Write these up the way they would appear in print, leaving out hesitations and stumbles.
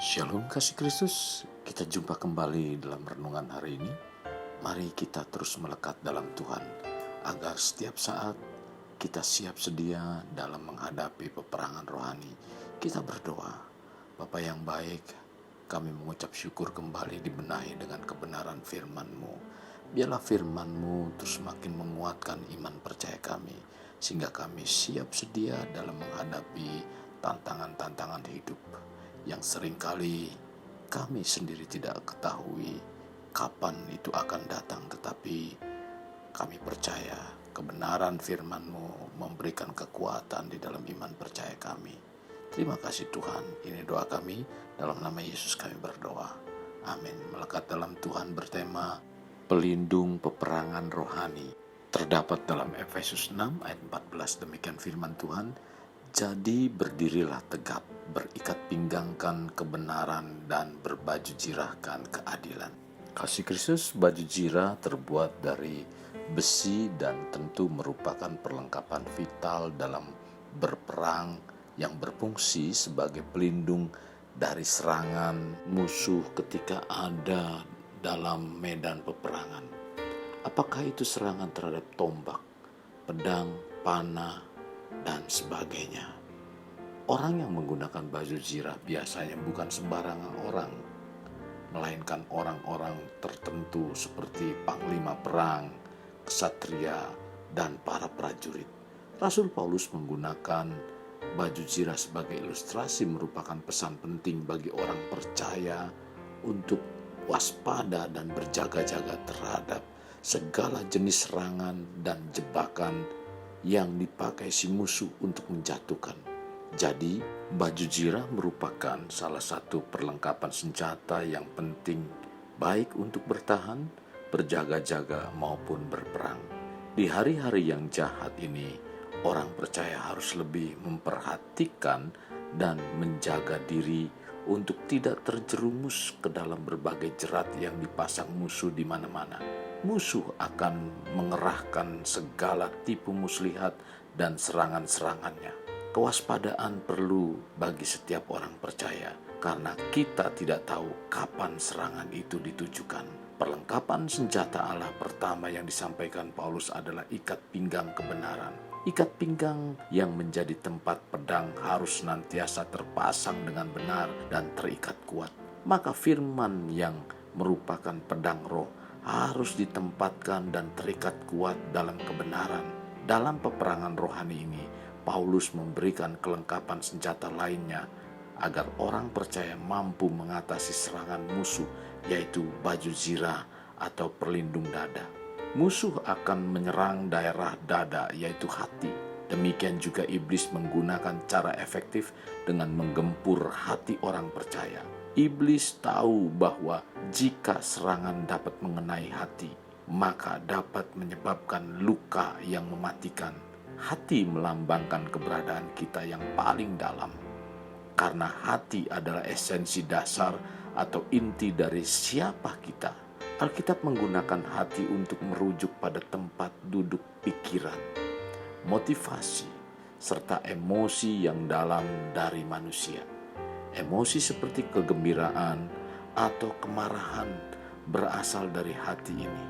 Shalom kasih Kristus, kita jumpa kembali dalam renungan hari ini. Mari kita terus melekat dalam Tuhan, agar setiap saat kita siap sedia dalam menghadapi peperangan rohani. Kita berdoa, Bapa yang baik, kami mengucap syukur kembali dibenahi dengan kebenaran firman-Mu. Biarlah firman-Mu terus makin menguatkan iman percaya kami, sehingga kami siap sedia dalam menghadapi tantangan-tantangan hidup yang seringkali kami sendiri tidak ketahui kapan itu akan datang, tetapi kami percaya kebenaran firman-Mu memberikan kekuatan di dalam iman percaya kami. Terima kasih Tuhan, ini doa kami, dalam nama Yesus kami berdoa. Amin. Melekat dalam Tuhan bertema pelindung peperangan rohani. Terdapat dalam Efesus 6 ayat 14, demikian firman Tuhan. Jadi berdirilah tegap, berikat pinggangkan kebenaran dan berbaju jirahkan keadilan. Kasih Kristus, baju jirah terbuat dari besi dan tentu merupakan perlengkapan vital dalam berperang yang berfungsi sebagai pelindung dari serangan musuh ketika ada dalam medan peperangan. Apakah itu serangan terhadap tombak, pedang, panah, dan sebagainya. Orang yang menggunakan baju jirah biasanya bukan sembarangan orang, melainkan orang-orang tertentu seperti panglima perang, ksatria, dan para prajurit. Rasul Paulus menggunakan baju jirah sebagai ilustrasi merupakan pesan penting bagi orang percaya untuk waspada dan berjaga-jaga terhadap segala jenis serangan dan jebakan yang dipakai si musuh untuk menjatuhkan. Jadi, baju jirah merupakan salah satu perlengkapan senjata yang penting, baik untuk bertahan, berjaga-jaga, maupun berperang. Di hari-hari yang jahat ini, orang percaya harus lebih memperhatikan dan menjaga diri untuk tidak terjerumus ke dalam berbagai jerat yang dipasang musuh di mana-mana. Musuh akan mengerahkan segala tipu muslihat dan serangan-serangannya. Kewaspadaan perlu bagi setiap orang percaya, karena kita tidak tahu kapan serangan itu ditujukan. Perlengkapan senjata Allah pertama yang disampaikan Paulus adalah ikat pinggang kebenaran. Ikat pinggang yang menjadi tempat pedang harus senantiasa terpasang dengan benar dan terikat kuat. Maka firman yang merupakan pedang roh harus ditempatkan dan terikat kuat dalam kebenaran. Dalam peperangan rohani ini, Paulus memberikan kelengkapan senjata lainnya agar orang percaya mampu mengatasi serangan musuh, yaitu baju jirah atau perlindung dada. Musuh akan menyerang daerah dada, yaitu hati. Demikian juga iblis menggunakan cara efektif dengan menggempur hati orang percaya. Iblis tahu bahwa jika serangan dapat mengenai hati, maka dapat menyebabkan luka yang mematikan. Hati melambangkan keberadaan kita yang paling dalam, karena hati adalah esensi dasar atau inti dari siapa kita. Alkitab menggunakan hati untuk merujuk pada tempat duduk pikiran, motivasi, serta emosi yang dalam dari manusia. Emosi seperti kegembiraan atau kemarahan berasal dari hati ini.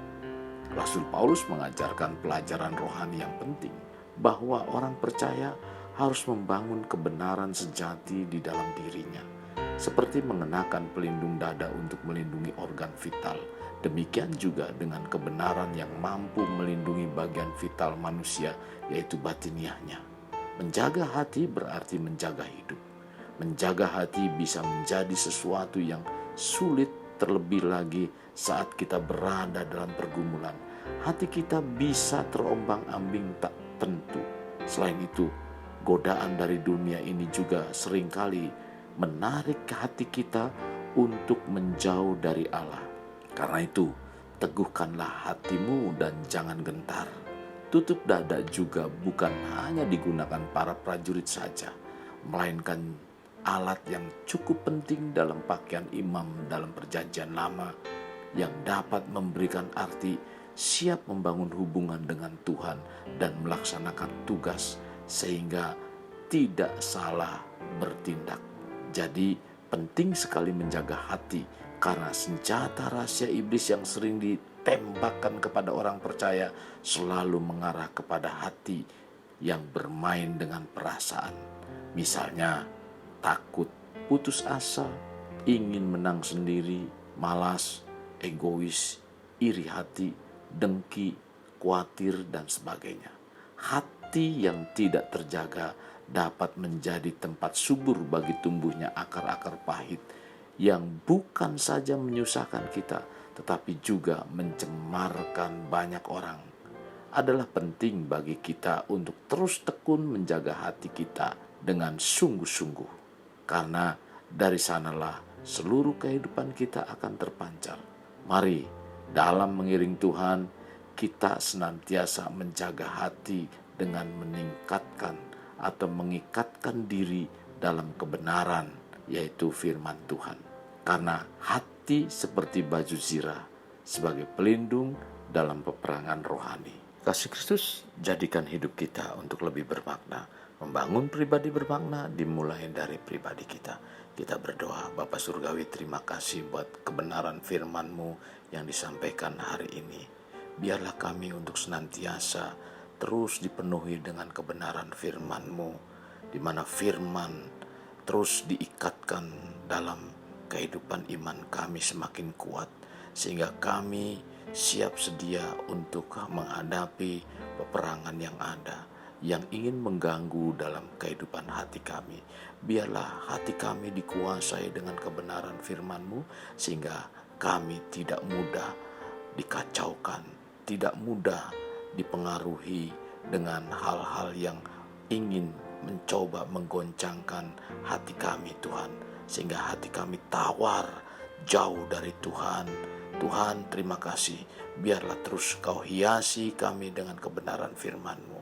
Rasul Paulus mengajarkan pelajaran rohani yang penting, bahwa orang percaya harus membangun kebenaran sejati di dalam dirinya, seperti mengenakan pelindung dada untuk melindungi organ vital. Demikian juga dengan kebenaran yang mampu melindungi bagian vital manusia, yaitu batiniahnya. Menjaga hati berarti menjaga hidup. Menjaga hati bisa menjadi sesuatu yang sulit, terlebih lagi saat kita berada dalam pergumulan. Hati kita bisa terombang-ambing tak tentu. Selain itu, godaan dari dunia ini juga seringkali menarik hati kita untuk menjauh dari Allah. Karena itu, teguhkanlah hatimu dan jangan gentar. Tutup dada juga bukan hanya digunakan para prajurit saja, melainkan alat yang cukup penting dalam pakaian imam dalam perjanjian lama, yang dapat memberikan arti siap membangun hubungan dengan Tuhan dan melaksanakan tugas sehingga tidak salah bertindak. Jadi penting sekali menjaga hati, karena senjata rahasia iblis yang sering ditembakkan kepada orang percaya selalu mengarah kepada hati yang bermain dengan perasaan. Misalnya, takut, putus asa, ingin menang sendiri, malas, egois, iri hati, dengki, khawatir, dan sebagainya. Hati yang tidak terjaga dapat menjadi tempat subur bagi tumbuhnya akar-akar pahit yang bukan saja menyusahkan kita, tetapi juga mencemarkan banyak orang. Adalah penting bagi kita untuk terus tekun menjaga hati kita dengan sungguh-sungguh, karena dari sanalah seluruh kehidupan kita akan terpancar. Mari, dalam mengiring Tuhan, kita senantiasa menjaga hati dengan meningkatkan atau mengikatkan diri dalam kebenaran, yaitu firman Tuhan. Karena hati seperti baju zirah sebagai pelindung dalam peperangan rohani. Kasih Kristus, jadikan hidup kita untuk lebih bermakna. Membangun pribadi bermakna dimulai dari pribadi kita. Kita berdoa, Bapa Surgawi, terima kasih buat kebenaran firman-Mu yang disampaikan hari ini. Biarlah kami untuk senantiasa terus dipenuhi dengan kebenaran firman-Mu, di mana firman terus diikatkan dalam kehidupan iman kami semakin kuat, sehingga kami siap sedia untuk menghadapi peperangan yang ada, yang ingin mengganggu dalam kehidupan hati kami. Biarlah hati kami dikuasai dengan kebenaran firman-Mu, sehingga kami tidak mudah dikacaukan, tidak mudah dipengaruhi dengan hal-hal yang ingin mencoba menggoncangkan hati kami, Tuhan, sehingga hati kami tawar jauh dari Tuhan. Tuhan, terima kasih, biarlah terus Kau hiasi kami dengan kebenaran firman-Mu.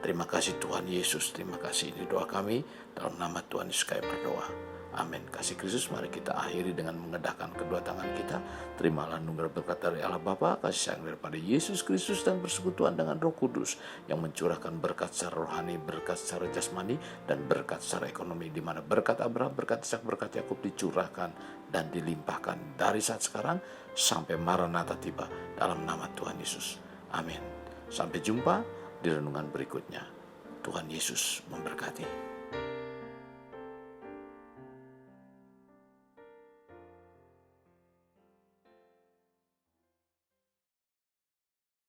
Terima kasih Tuhan Yesus, terima kasih. Ini doa kami, dalam nama Tuhan Yesus kami berdoa. Amin. Kasih Kristus, mari kita akhiri dengan mengedahkan kedua tangan kita. Terimalah anugerah berkat dari Allah Bapa, kasih sayang daripada Yesus Kristus, dan persekutuan dengan Roh Kudus yang mencurahkan berkat secara rohani, berkat secara jasmani, dan berkat secara ekonomi, di mana berkat Abraham, berkat Ishak, berkat Yakub dicurahkan dan dilimpahkan dari saat sekarang sampai Maranatha tiba, dalam nama Tuhan Yesus. Amin. Sampai jumpa di renungan berikutnya. Tuhan Yesus memberkati.